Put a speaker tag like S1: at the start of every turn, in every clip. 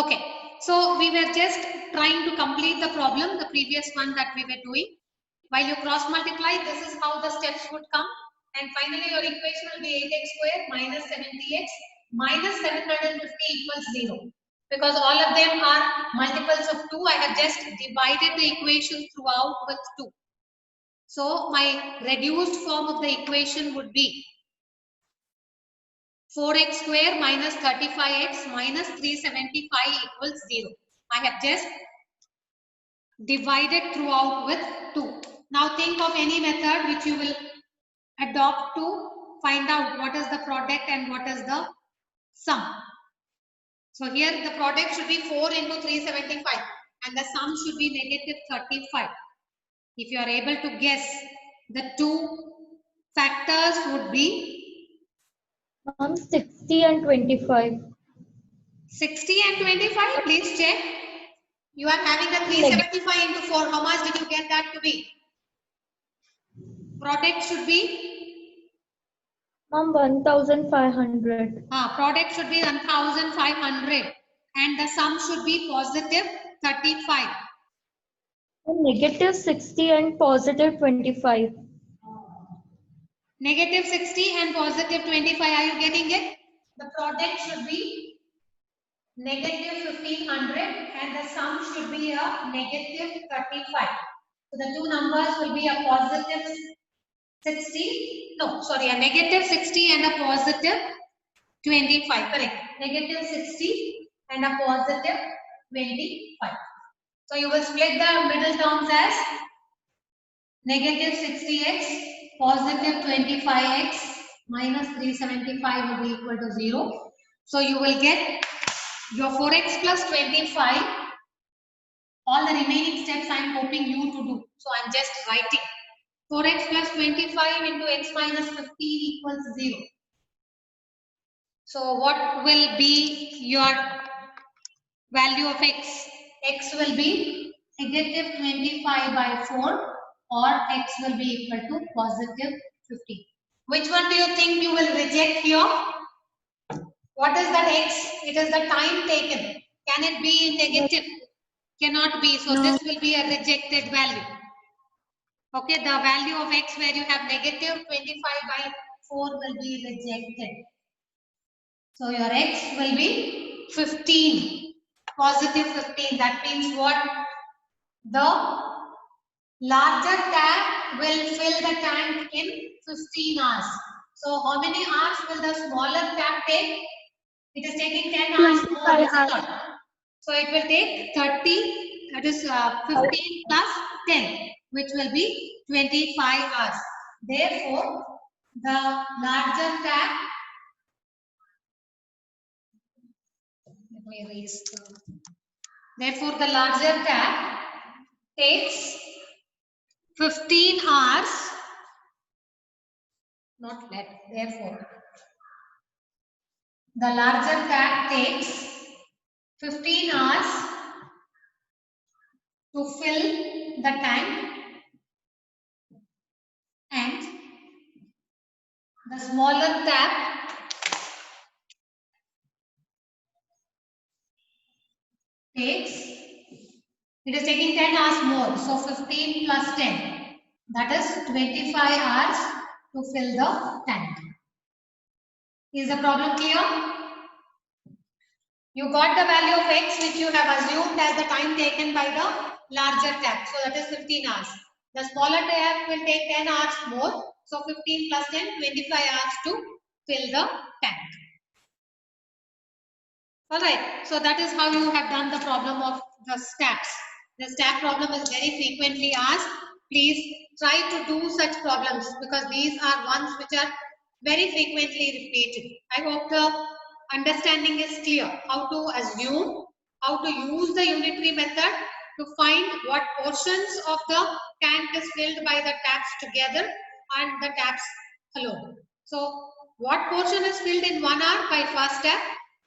S1: Okay, so we were just trying to complete the problem, the previous one that we were doing. While you cross multiply, this is how the steps would come. And finally, your equation will be 8x squared minus 70x minus 750 equals 0. Because all of them are multiples of 2, I have just divided the equation throughout with 2. So my reduced form of the equation would be 4x square minus 35x minus 375 equals 0. I have just divided throughout with 2. Now think of any method which you will adopt to find out what is the product and what is the sum. So here the product should be 4 into 375 and the sum should be negative 35. If you are able to guess, the two factors would be
S2: 60 and 25.
S1: 60 and 25. Please check. You are having a 375 into 4. How much did you get that to be? Product should be?
S2: 1500.
S1: Product should be 1500 and the sum should be positive 35.
S2: Negative 60 and positive 25.
S1: Negative 60 and positive 25. Are you getting it? The product should be negative 1500 and the sum should be a negative 35. So the two numbers will be a positive 60. No, sorry, a negative 60 and a positive 25. Correct. Negative 60 and a positive 25. So you will split the middle terms as negative 60x positive 25x minus 375 will be equal to 0. So you will get your 4x plus 25. All the remaining steps I am hoping you to do. So I am just writing 4x plus 25 into x minus 15 equals 0. So what will be your value of x? X will be negative 25 by 4 or x will be equal to positive 15. Which one do you think you will reject here? What is that x? It is the time taken. Can it be negative? Cannot be. So
S2: No.
S1: this will be a rejected value. Okay, the value of x where you have negative 25 by 4 will be rejected. So your x will be 15. Positive 15. That means what? The larger tap will fill the tank in 15 hours. So how many hours will the smaller tap take? It is taking 10 hours more. Is it not? So it will take 30, that is 15 plus 10, which will be 25 hours. Therefore, the larger tap, let me erase therefore the larger tap takes 15 hours, not let, therefore the larger tap takes 15 hours to fill the tank and the smaller tap takes, it is taking 10 hours more, so 15 plus 10, that is 25 hours to fill the tank. Is the problem clear? You got the value of x which you have assumed as the time taken by the larger tap, so that is 15 hours. The smaller tap will take 10 hours more, so 15 plus 10, 25 hours to fill the tank. Alright, so that is how you have done the problem of the steps. The step problem is very frequently asked. Please try to do such problems because these are ones which are very frequently repeated. I hope the understanding is clear. How to assume, how to use the unitary method to find what portions of the tank is filled by the taps together and the taps alone. So what portion is filled in 1 hour by first tap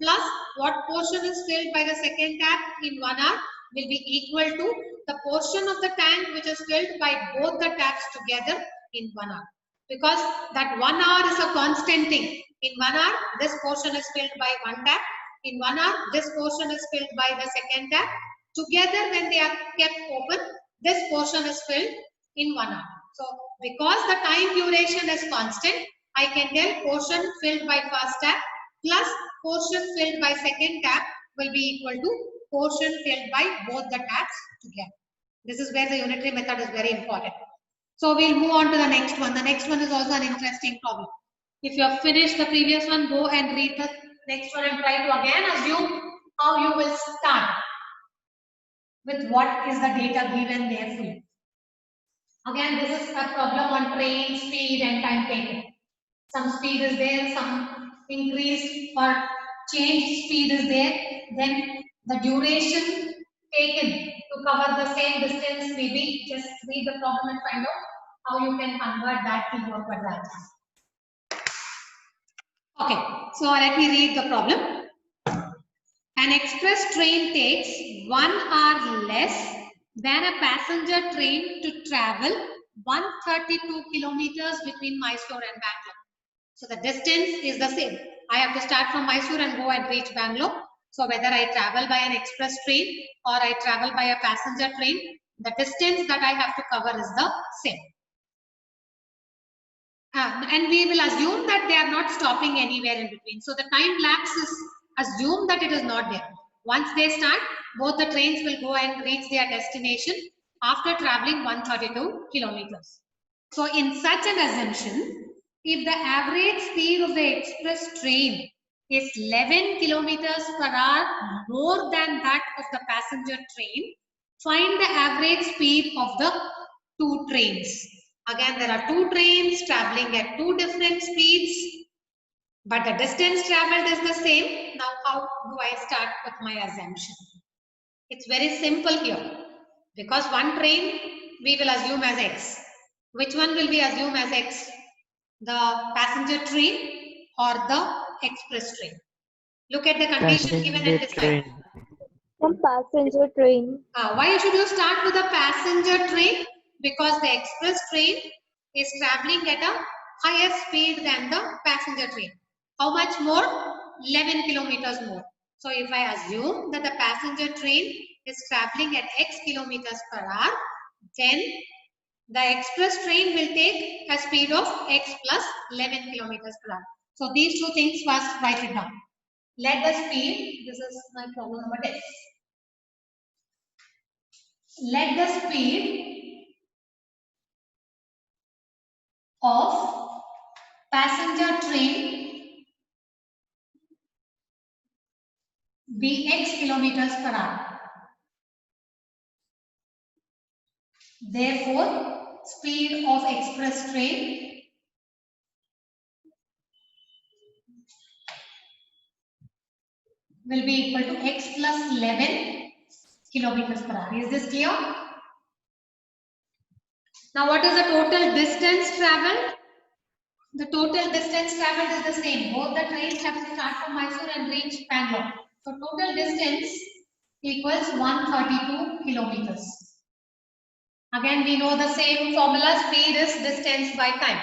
S1: plus what portion is filled by the second tap in 1 hour will be equal to the portion of the tank which is filled by both the taps together in 1 hour. Because that 1 hour is a constant thing. In 1 hour, this portion is filled by one tap. In 1 hour, this portion is filled by the second tap. Together, when they are kept open, this portion is filled in 1 hour. So, because the time duration is constant, I can tell portion filled by first tap plus portion filled by second tap will be equal to portion filled by both the taps together. This is where the unitary method is very important. So we'll move on to the next one. The next one is also an interesting problem. If you have finished the previous one, go and read the next one and try to again assume how you will start with what is the data given there for you. Again, this is a problem on train speed and time taken. Some speed is there, some increased or changed speed is there. Then the duration taken to cover the same distance, maybe just read the problem and find out how you can convert that to your quadratic. Okay, so let me read the problem. An express train takes 1 hour less than a passenger train to travel 132 kilometers between Mysore and Bangalore. So the distance is the same. I have to start from Mysore and go and reach Bangalore. So whether I travel by an express train or I travel by a passenger train, the distance that I have to cover is the same. And we will assume that they are not stopping anywhere in between. So the time lapse is assumed that it is not there. Once they start, both the trains will go and reach their destination after traveling 132 kilometers. So in such an assumption, if the average speed of the express train is 11 kilometers per hour more than that of the passenger train, find the average speed of the two trains. Again, there are two trains traveling at two different speeds, but the distance traveled is the same. Now, how do I start with my assumption? It's very simple here. Because one train we will assume as X. Which one will we assume as X? The passenger train or the express train? Look at the condition given and decide.
S2: Some passenger train.
S1: Why should you start with a passenger train? Because the express train is traveling at a higher speed than the passenger train. How much more? 11 kilometers more. So if I assume that the passenger train is traveling at X kilometers per hour, then the express train will take a speed of X plus 11 kilometers per hour. So these two things first write it down. Let the speed, this is my problem number 10. Let the speed of passenger train be X kilometers per hour. Therefore, speed of express train will be equal to X plus 11 kilometers per hour. Is this clear? Now, what is the total distance traveled? The total distance traveled is the same. Both the trains have to start from Mysore and reach Bangalore. So, total distance equals 132 kilometers. Again, we know the same formula, speed is distance by time.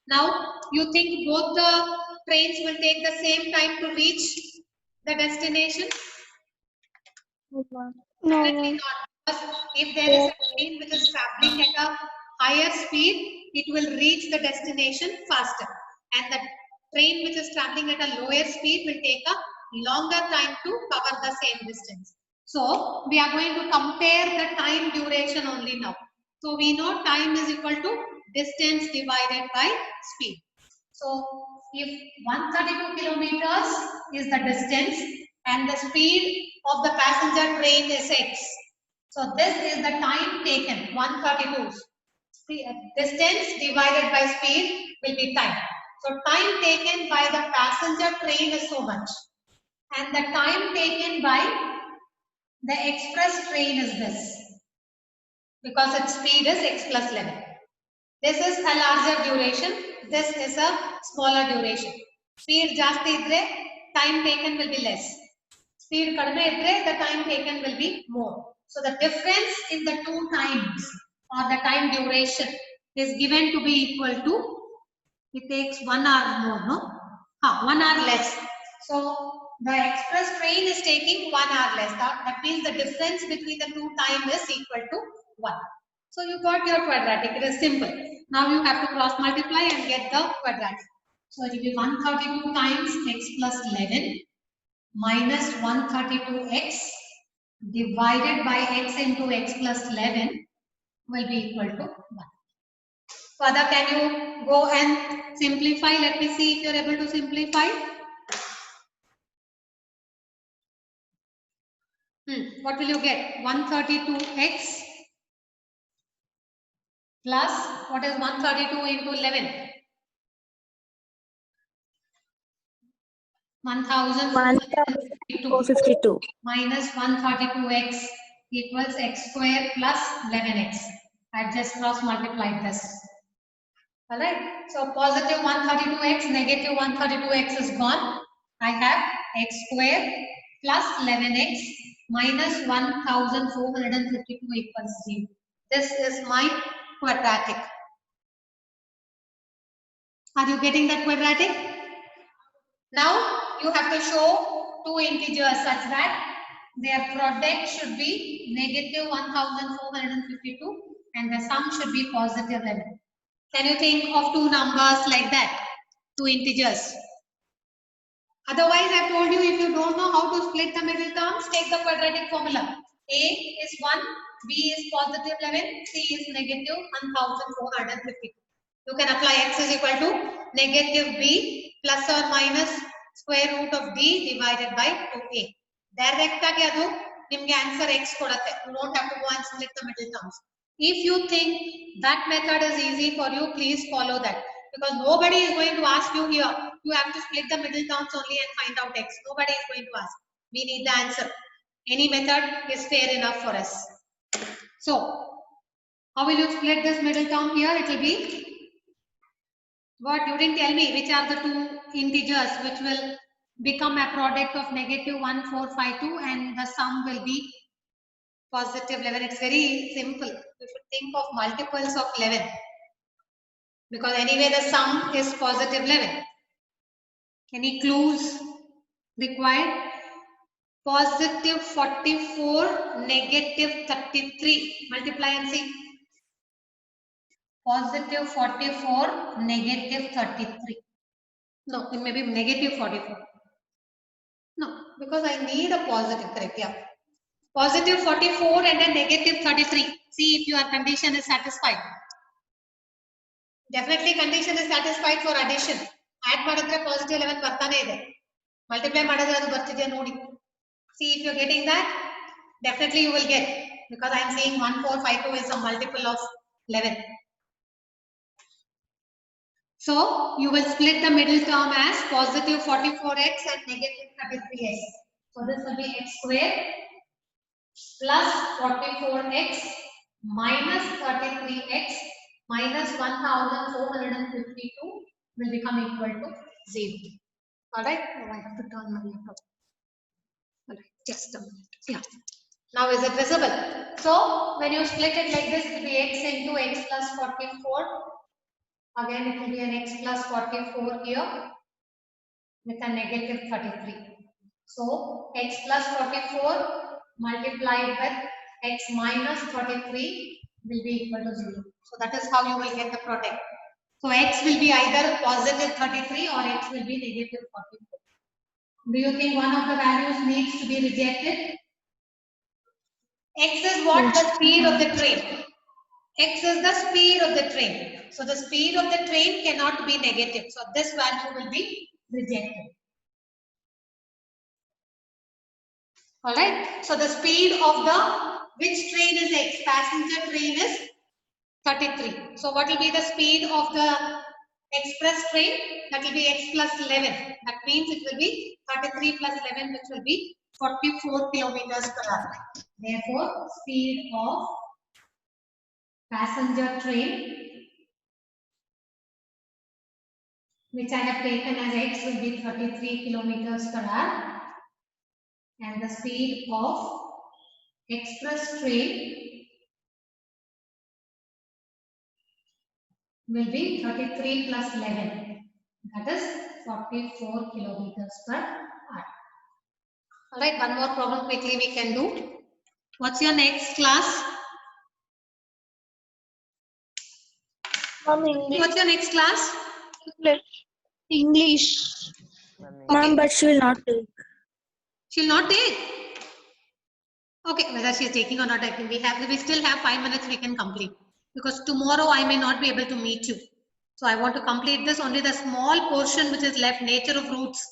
S1: Now, you think both the trains will take the same time to reach the destination?
S2: No.
S1: Definitely not. Because if there is a train which is traveling at a higher speed, it will reach the destination faster. And the train which is traveling at a lower speed will take a longer time to cover the same distance. So, we are going to compare the time duration only now. So, we know time is equal to distance divided by speed. So, if 132 kilometers is the distance and the speed of the passenger train is X. So, this is the time taken, 132. Distance divided by speed will be time. So, time taken by the passenger train is so much. And the time taken by the express train is this. Because its speed is X plus 11. This is a larger duration. This is a smaller duration. Speed ಜಾಸ್ತಿ ಇದ್ರೆ time taken will be less. Speed ಕಡಿಮೆ ಇದ್ರೆ the time taken will be more. So the difference in the two times or the time duration is given to be equal to, it takes 1 hour more, no? 1 hour less. So the express train is taking 1 hour less. That means the difference between the two time is equal to 1. So you got your quadratic. It is simple. Now you have to cross multiply and get the quadratic. So it will be 132 times x plus 11 minus 132x divided by x into x plus 11 will be equal to 1. Further, can you go and simplify? Let me see if you are able to simplify. What will you get? 132x plus, what is 132 into 11? 1452
S2: 1452.
S1: minus 132x equals x square plus 11x. I just cross multiplied this. Alright, so positive 132x, negative 132x is gone. I have x square plus 11x minus 1452 equals 0. This is my quadratic. Are you getting that quadratic? Now you have to show two integers such that their product should be negative 1452 and the sum should be positive 11. Can you think of two numbers like that? Two integers. Otherwise, I told you if you don't know how to split the middle terms, take the quadratic formula. A is 1, B is positive 11, C is negative 1452. You can apply x is equal to negative b plus or minus square root of d divided by 2a. Direct ಆಗಿ ಅದು ನಿಮಗೆ answer x ಕೊಡುತ್ತೆ. You don't have to go and split the middle terms. If you think that method is easy for you, please follow that. Because nobody is going to ask you here. You have to split the middle terms only and find out x. Nobody is going to ask. We need the answer. Any method is fair enough for us. So, how will you split this middle term here? It will be what? You didn't tell me which are the two integers which will become a product of negative 1452 and the sum will be positive 11. It's very simple. You should think of multiples of 11 because anyway the sum is positive 11. Any clues required? Positive 44, negative 33. Multiply and see. Positive 44, negative 33. No, it may be negative 44. No, because I need a positive, correct? Yeah. Positive 44 and a negative 33. See if your condition is satisfied. Definitely condition is satisfied for addition. Add madadre positive 11 bartane ide. Multiply madadre adu bartidya nodi. See if you are getting that. Definitely you will get because I am seeing 1452 is a multiple of 11. So you will split the middle term as positive 44x and negative 33x. So this will be x square plus 44x minus 33x minus 1452 will become equal to 0. Alright, now I have to turn my laptop. Alright, just a minute. Yeah. Now is it visible? So when you split it like this, it will be x into x plus 44. Again, it will be an x plus 44 here with a negative 33. So, x plus 44 multiplied with x minus 33 will be equal to 0. So, that is how you will get the product. So, x will be either positive 33 or x will be negative 44. Do you think one of the values needs to be rejected? X is what? The speed of the train. X is the speed of the train. So the speed of the train cannot be negative. So this value will be rejected. Alright. So the speed of the, which train is X? Passenger train is 33. So what will be the speed of the express train? That will be X plus 11. That means it will be 33 plus 11 which will be 44 kilometers per hour. Therefore, speed of passenger train which I have taken as x will be 33 kilometers per hour and the speed of express train will be 33 plus 11, that is 44 kilometers per hour. All right, one more problem quickly we can do. What's your next class?
S2: Ma'am, English.
S1: What's your next class?
S2: English.
S1: Okay.
S2: Ma'am, but she will not take.
S1: She'll not take. Okay, whether she is taking or not taking, we still have 5 minutes we can complete. Because tomorrow I may not be able to meet you. So I want to complete this, only the small portion which is left, nature of roots,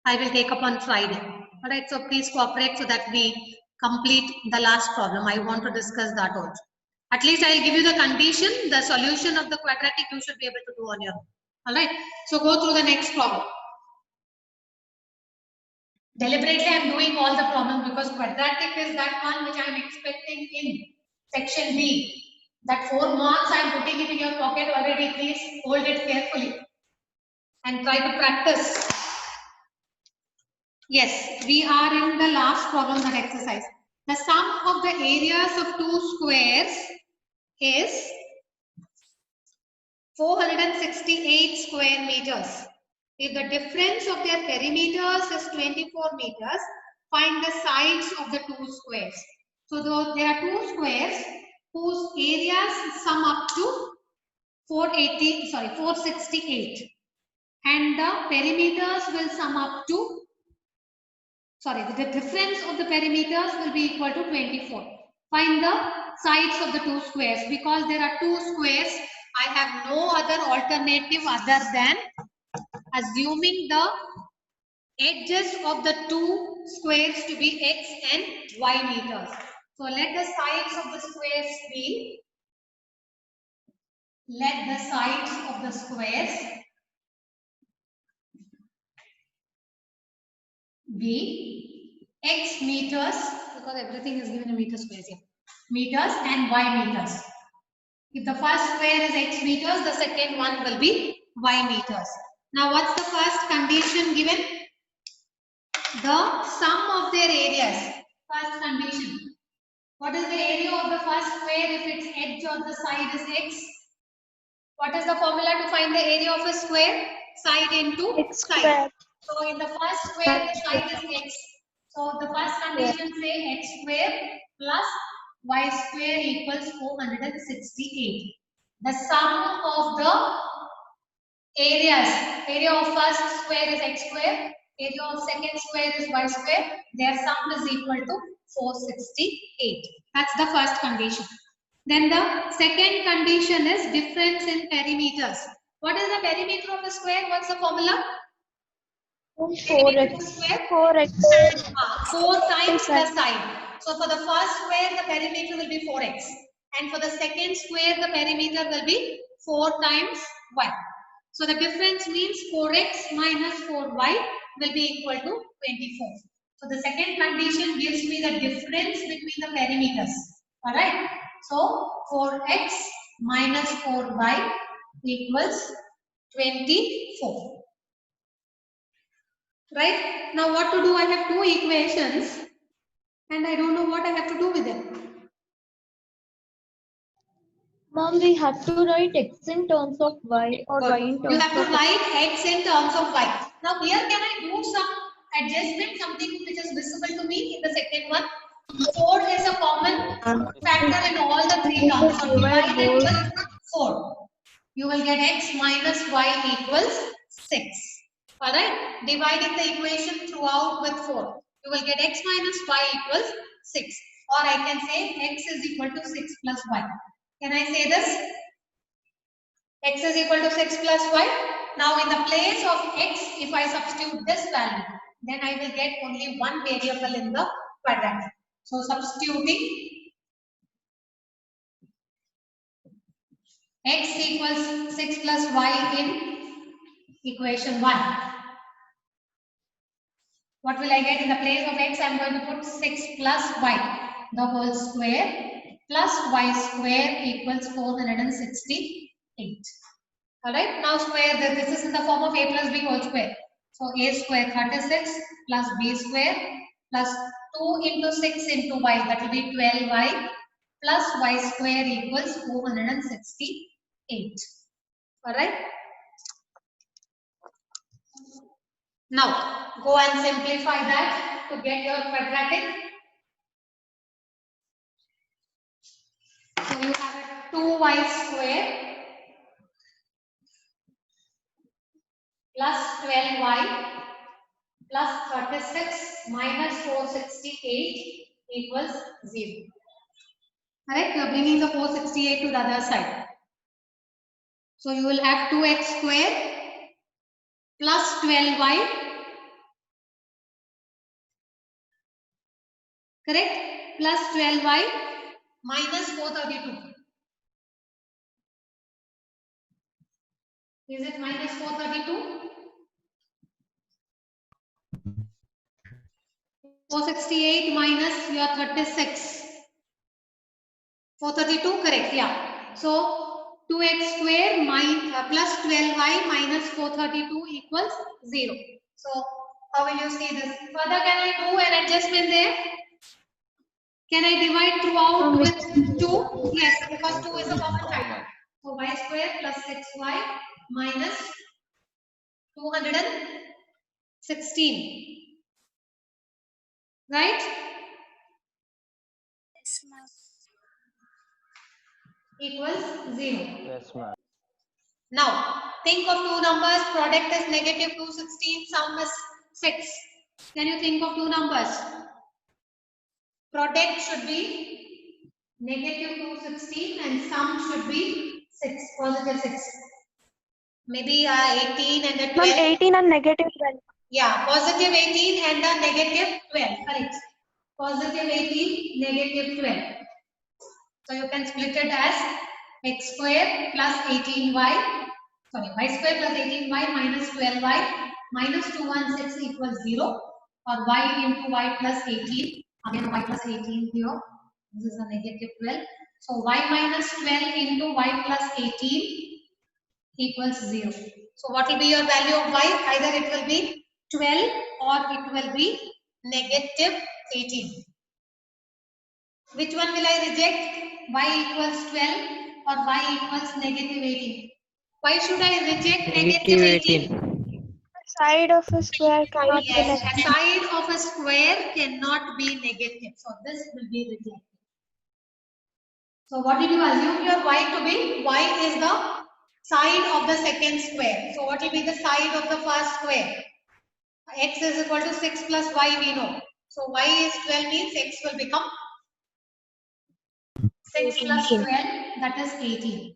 S1: I will take up on Friday. Alright, so please cooperate so that we complete the last problem. I want to discuss that also. At least I will give you the condition, the solution of the quadratic you should be able to do on your own. Alright, so go through the next problem. Deliberately I am doing all the problems because quadratic is that one which I am expecting in section B. That 4 marks I am putting it in your pocket already. Please hold it carefully and try to practice. Yes, we are in the last problem, that exercise. The sum of the areas of two squares is 468 square meters. If the difference of their perimeters is 24 meters, find the sides of the two squares. So there are two squares whose areas sum up to 468. And the perimeters will sum up to, the difference of the perimeters will be equal to 24. Find the sides of the two squares. Because there are two squares, I have no other alternative other than assuming the edges of the two squares to be x and y meters. So let the sides of the squares be, x meters, because everything is given in meter squares here, meters and y meters. If the first square is x meters, the second one will be y meters. Now what's the first condition given? The sum of their areas. First condition. What is the area of the first square if its edge on the side is x? What is the formula to find the area of a square? Side into
S2: X
S1: side.
S2: square.
S1: So in the first square, the side is x. So the first condition say x square plus y square equals 468. The sum of the areas. Area of first square is x square. Area of second square is y square. Their sum is equal to 468. That's the first condition. Then the second condition is difference in perimeters. What is the perimeter of the square? What's the formula?
S2: 4x. 4x.
S1: 4 times the side. So for the first square, the perimeter will be 4x. And for the second square, the perimeter will be 4 times y. So the difference means 4x minus 4y will be equal to 24. So the second condition gives me the difference between the perimeters. Alright. So 4x minus 4y equals 24. Right? Now what to do? I have two equations and I don't know what I have to do with them.
S2: Mom, we have to write x in terms of y or
S1: Good.
S2: y in terms
S1: You have
S2: of
S1: to write x in terms of y. Now here can I do some adjustment, something which is visible to me in the second one? 4 is a common factor in all the three terms. So divide it with 4. You will get x minus y equals 6. Alright, dividing the equation throughout with 4. You will get x minus y equals 6. Or I can say x is equal to 6 plus y. Can I say this? X is equal to 6 plus y. Now in the place of x, if I substitute this value, then I will get only one variable in the quadratic. So substituting x equals 6 plus y in equation 1. What will I get in the place of x? I am going to put 6 plus y, the whole square, plus y square equals 468. Alright, now square this is in the form of a plus b whole square. So a square 36 plus b square plus 2 into 6 into y, that will be 12y plus y square equals 468. Alright. Now, go and simplify that to get your quadratic. So you have a 2y square plus 12y plus 36 minus 468 equals 0. Correct? You are bringing the 468 to the other side. So you will have 2x square plus 12y. Correct? Plus 12y minus 432. Is it minus 432? 468 minus your 36. 432, correct, yeah. So 2x square plus 12y minus 432 equals 0. So how will you see this? Further, can I do an adjustment there? Can I divide throughout with 2? Yes, because 2 is a common factor. So y square plus 6y minus 216. Right? Equals 0.
S3: Yes, ma'am.
S1: Now, think of two numbers. Product is negative 216, sum is 6. Can you think of two numbers? Product should be negative 216 and sum should be 6, positive 6. Maybe 18 and a 12.
S2: Ma'am, 18 and negative 12.
S1: Yeah, positive 18 and a negative 12. Correct. Positive 18, negative 12. So you can split it as x square plus 18y. Sorry, y square plus 18y minus 12y minus 216 equals 0, or y into y plus 18. Again, y plus 18 here. This is a negative 12. So y minus 12 into y plus 18 equals 0. So what will be your value of y? Either it will be 12 or it will be negative 18. Which one will I reject? Y equals 12 or y equals negative 18? Why should I reject negative 18?
S2: Side of a square cannot be
S1: Yes,
S2: negative.
S1: a side of a square cannot be negative. So this will be rejected. So what did you assume your y to be? Y is the side of the second square. So what will be the side of the first square? X is equal to 6 plus y we know. So y is 12 means x will become 6 plus 12, that is 18.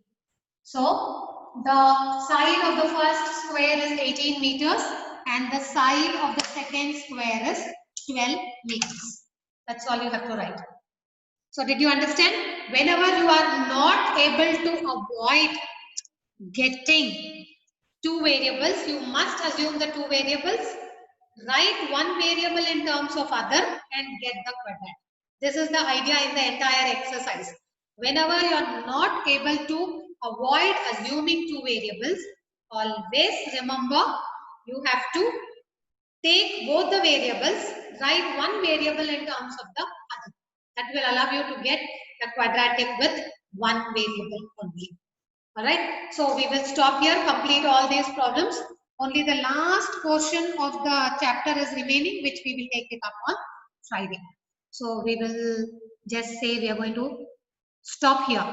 S1: So the side of the first square is 18 meters and the side of the second square is 12 meters. That's all you have to write. So did you understand? Whenever you are not able to avoid getting two variables, you must assume the two variables, write one variable in terms of other and get the quadrant. This is the idea in the entire exercise. Whenever you are not able to avoid assuming two variables, always remember you have to take both the variables, write one variable in terms of the other. That will allow you to get a quadratic with one variable only. Alright, so we will stop here, complete all these problems. Only the last portion of the chapter is remaining, which we will take it up on Friday. So we will just say we are going to stop here.